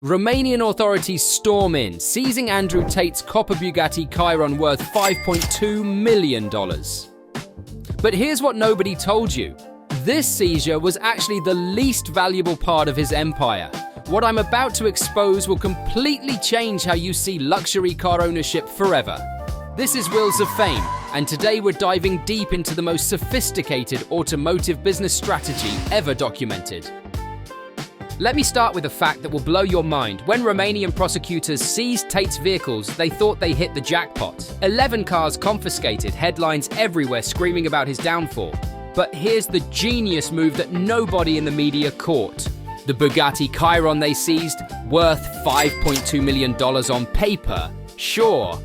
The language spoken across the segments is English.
Romanian authorities storm in, seizing Andrew Tate's copper Bugatti Chiron worth $5.2 million. But here's what nobody told you. This seizure was actually the least valuable part of his empire. What I'm about to expose will completely change how you see luxury car ownership forever. This is Wheels of Fame, and today we're diving deep into the most sophisticated automotive business strategy ever documented. Let me start with a fact that will blow your mind. When Romanian prosecutors seized Tate's vehicles, they thought they hit the jackpot. 11 cars confiscated, headlines everywhere screaming about his downfall. But here's the genius move that nobody in the media caught. The Bugatti Chiron they seized, worth $5.2 million on paper, sure.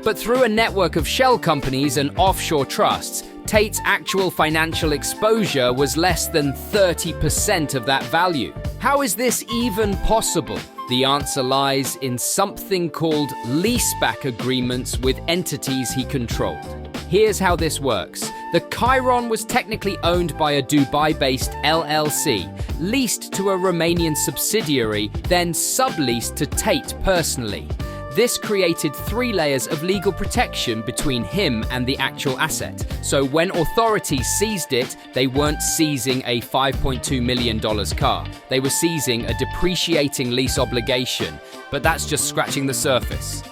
But through a network of shell companies and offshore trusts, Tate's actual financial exposure was less than 30% of that value. How is this even possible? The answer lies in something called leaseback agreements with entities he controlled. Here's how this works. The Chiron was technically owned by a Dubai-based LLC, leased to a Romanian subsidiary, then subleased to Tate personally. This created 3 layers of legal protection between him and the actual asset. So when authorities seized it, they weren't seizing a $5.2 million car. They were seizing a depreciating lease obligation. But that's just scratching the surface.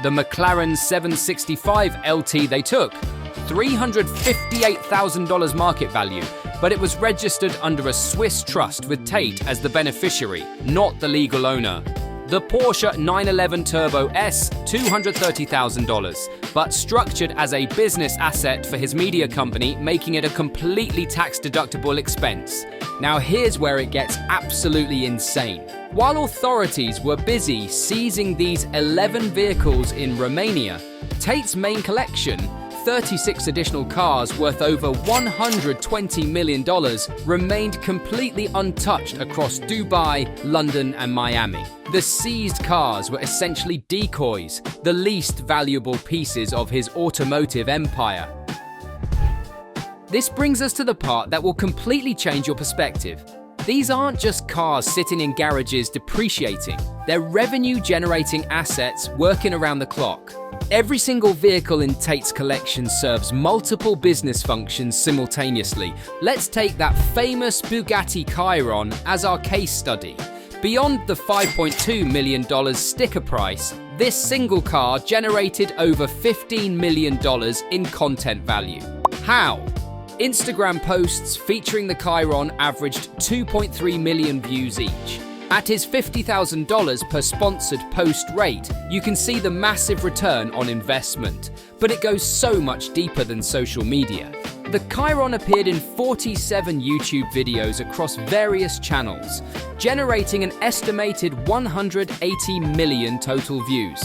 The McLaren 765 LT they took, $358,000 market value, but it was registered under a Swiss trust with Tate as the beneficiary, not the legal owner. The Porsche 911 Turbo S, $230,000, but structured as a business asset for his media company, making it a completely tax-deductible expense. Now here's where it gets absolutely insane. While authorities were busy seizing these 11 vehicles in Romania, Tate's main collection, 36 additional cars worth over $120 million, remained completely untouched across Dubai, London, and Miami. The seized cars were essentially decoys, the least valuable pieces of his automotive empire. This brings us to the part that will completely change your perspective. These aren't just cars sitting in garages depreciating. They're revenue-generating assets working around the clock. Every single vehicle in Tate's collection serves multiple business functions simultaneously. Let's take that famous Bugatti Chiron as our case study. Beyond the $5.2 million sticker price, this single car generated over $15 million in content value. How? Instagram posts featuring the Chiron averaged 2.3 million views each. At his $50,000 per sponsored post rate, you can see the massive return on investment. But it goes so much deeper than social media. The Chiron appeared in 47 YouTube videos across various channels, generating an estimated 180 million total views.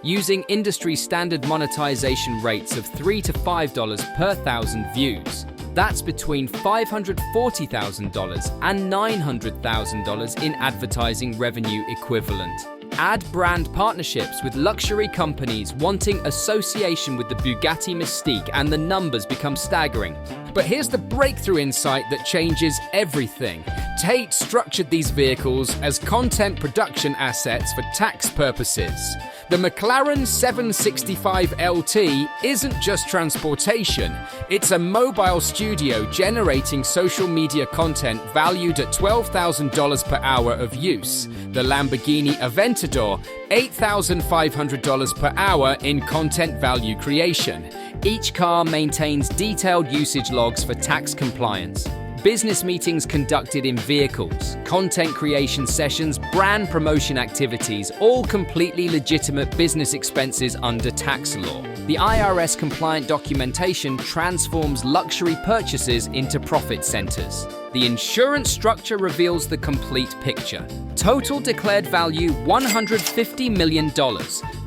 Using industry standard monetization rates of $3 to $5 per thousand views. That's between $540,000 and $900,000 in advertising revenue equivalent. Add brand partnerships with luxury companies wanting association with the Bugatti mystique and the numbers become staggering. But here's the breakthrough insight that changes everything. Tate structured these vehicles as content production assets for tax purposes. The McLaren 765 LT isn't just transportation, it's a mobile studio generating social media content valued at $12,000 per hour of use. The Lamborghini Aventador, $8,500 per hour in content value creation. Each car maintains detailed usage logs for tax compliance. Business meetings conducted in vehicles, content creation sessions, brand promotion activities, all completely legitimate business expenses under tax law. The IRS compliant documentation transforms luxury purchases into profit centers. The insurance structure reveals the complete picture. Total declared value $150 million.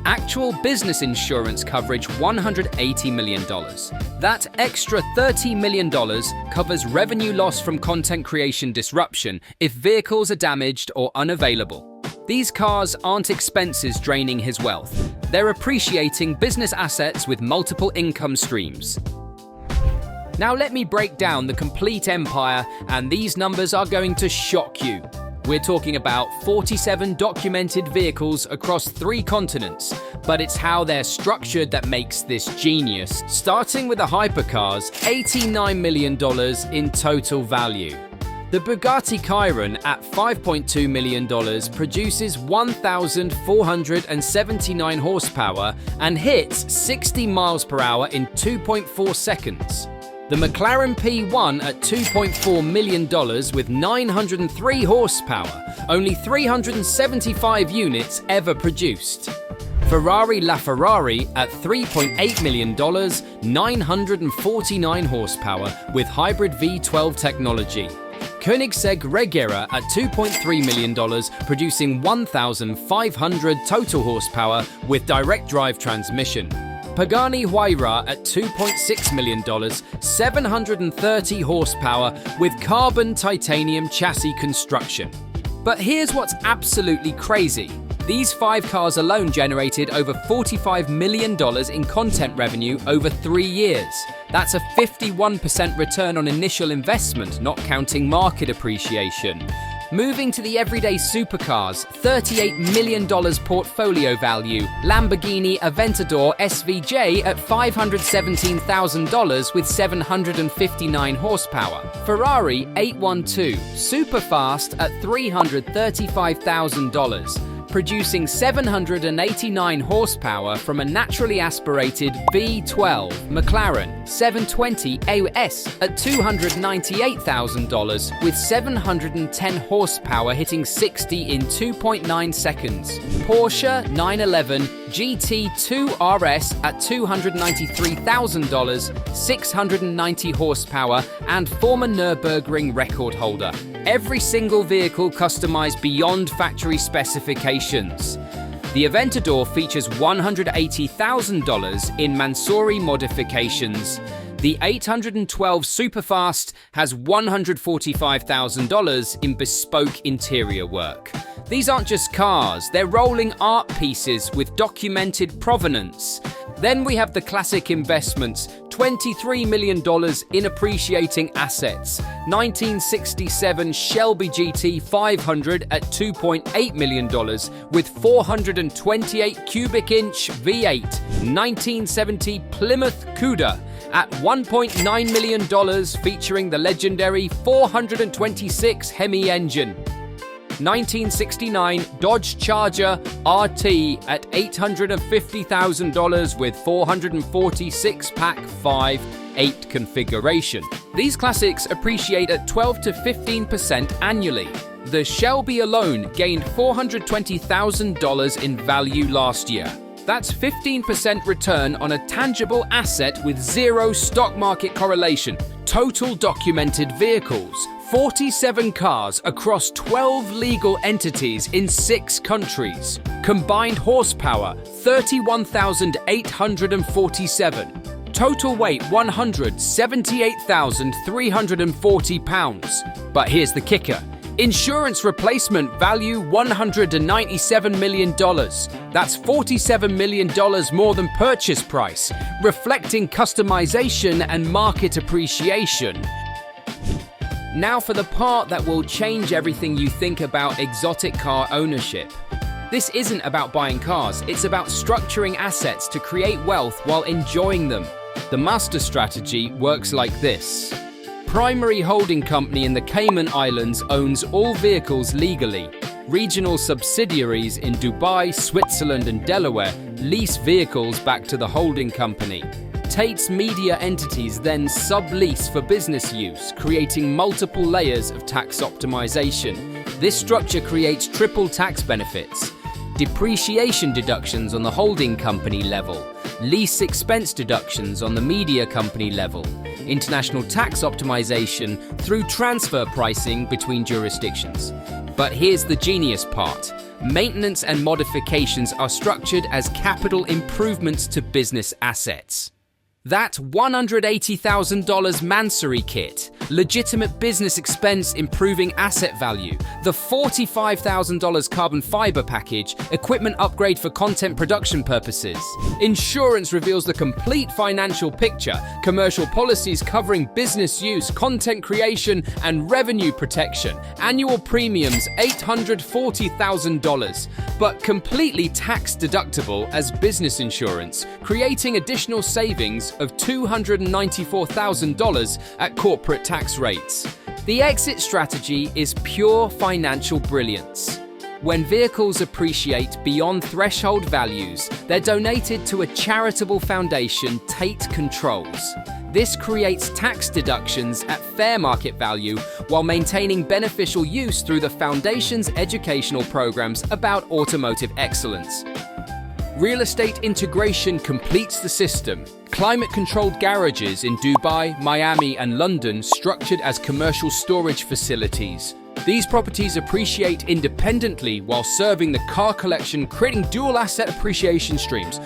Actual business insurance coverage $180 million. That extra $30 million covers revenue loss from content creation disruption if vehicles are damaged or unavailable. These cars aren't expenses draining his wealth. They're appreciating business assets with multiple income streams. Now let me break down the complete empire, and these numbers are going to shock you. We're talking about 47 documented vehicles across 3 continents, but it's how they're structured that makes this genius. Starting with the hypercars, $89 million in total value. The Bugatti Chiron at $5.2 million produces 1,479 horsepower and hits 60 miles per hour in 2.4 seconds. The McLaren P1 at $2.4 million with 903 horsepower, only 375 units ever produced. Ferrari LaFerrari at $3.8 million, 949 horsepower with hybrid V12 technology. Koenigsegg Regera at $2.3 million, producing 1,500 total horsepower with direct drive transmission. Pagani Huayra at $2.6 million, 730 horsepower with carbon titanium chassis construction. But here's what's absolutely crazy. These 5 cars alone generated over $45 million in content revenue over 3 years. That's a 51% return on initial investment, not counting market appreciation. Moving to the everyday supercars, $38 million portfolio value. Lamborghini Aventador SVJ at $517,000 with 759 horsepower. Ferrari 812 Superfast at $335,000. Producing 789 horsepower from a naturally aspirated V12. McLaren 720 AS at $298,000 with 710 horsepower hitting 60 in 2.9 seconds. Porsche 911 GT2 RS at $293,000, 690 horsepower and former Nürburgring record holder. Every single vehicle customized beyond factory specifications. The Aventador features $180,000 in Mansouri modifications. The 812 Superfast has $145,000 in bespoke interior work. These aren't just cars, they're rolling art pieces with documented provenance. Then we have the classic investments, $23 million in appreciating assets. 1967 Shelby GT 500 at $2.8 million with 428 cubic inch V8. 1970 Plymouth Cuda at $1.9 million featuring the legendary 426 Hemi engine. 1969 Dodge Charger RT at $850,000 with 446 pack 5/8 configuration. These classics appreciate at 12 to 15% annually. The Shelby alone gained $420,000 in value last year. That's 15% return on a tangible asset with zero stock market correlation. Total documented vehicles, 47 cars across 12 legal entities in 6 countries. Combined horsepower, 31,847. Total weight, 178,340 pounds. But here's the kicker. Insurance replacement value $197 million. That's $47 million more than purchase price, reflecting customization and market appreciation. Now for the part that will change everything you think about exotic car ownership. This isn't about buying cars, it's about structuring assets to create wealth while enjoying them. The master strategy works like this. Primary holding company in the Cayman Islands owns all vehicles legally. Regional subsidiaries in Dubai, Switzerland and Delaware lease vehicles back to the holding company. Tate's media entities then sublease for business use, creating multiple layers of tax optimization. This structure creates triple tax benefits. Depreciation deductions on the holding company level, lease expense deductions on the media company level, international tax optimization through transfer pricing between jurisdictions. But here's the genius part. Maintenance and modifications are structured as capital improvements to business assets. That $180,000 Mansory kit, legitimate business expense improving asset value, the $45,000 carbon fiber package, equipment upgrade for content production purposes. Insurance reveals the complete financial picture, commercial policies covering business use, content creation, and revenue protection. Annual premiums $840,000, but completely tax deductible as business insurance, creating additional savings of $294,000 at corporate tax rates. The exit strategy is pure financial brilliance. When vehicles appreciate beyond threshold values, they're donated to a charitable foundation Tate controls. This creates tax deductions at fair market value while maintaining beneficial use through the foundation's educational programs about automotive excellence. Real estate integration completes the system. Climate-controlled garages in Dubai, Miami, and London structured as commercial storage facilities. These properties appreciate independently while serving the car collection, creating dual asset appreciation streams.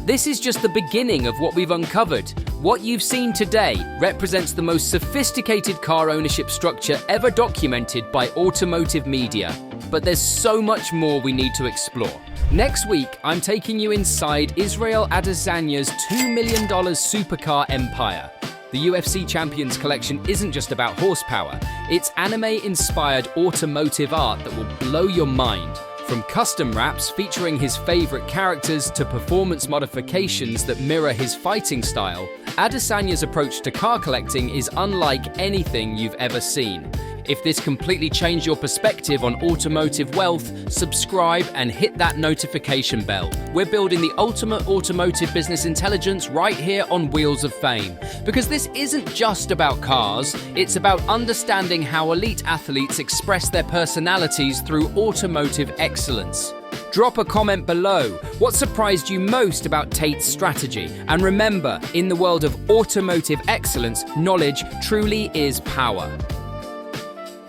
This is just the beginning of what we've uncovered. What you've seen today represents the most sophisticated car ownership structure ever documented by automotive media. But there's so much more we need to explore. Next week, I'm taking you inside Israel Adesanya's $2 million supercar empire. The UFC Champions collection isn't just about horsepower, it's anime-inspired automotive art that will blow your mind. From custom wraps featuring his favorite characters to performance modifications that mirror his fighting style, Adesanya's approach to car collecting is unlike anything you've ever seen. If this completely changed your perspective on automotive wealth, subscribe and hit that notification bell. We're building the ultimate automotive business intelligence right here on Wheels of Fame. Because this isn't just about cars, it's about understanding how elite athletes express their personalities through automotive excellence. Drop a comment below. What surprised you most about Tate's strategy? And remember, in the world of automotive excellence, knowledge truly is power.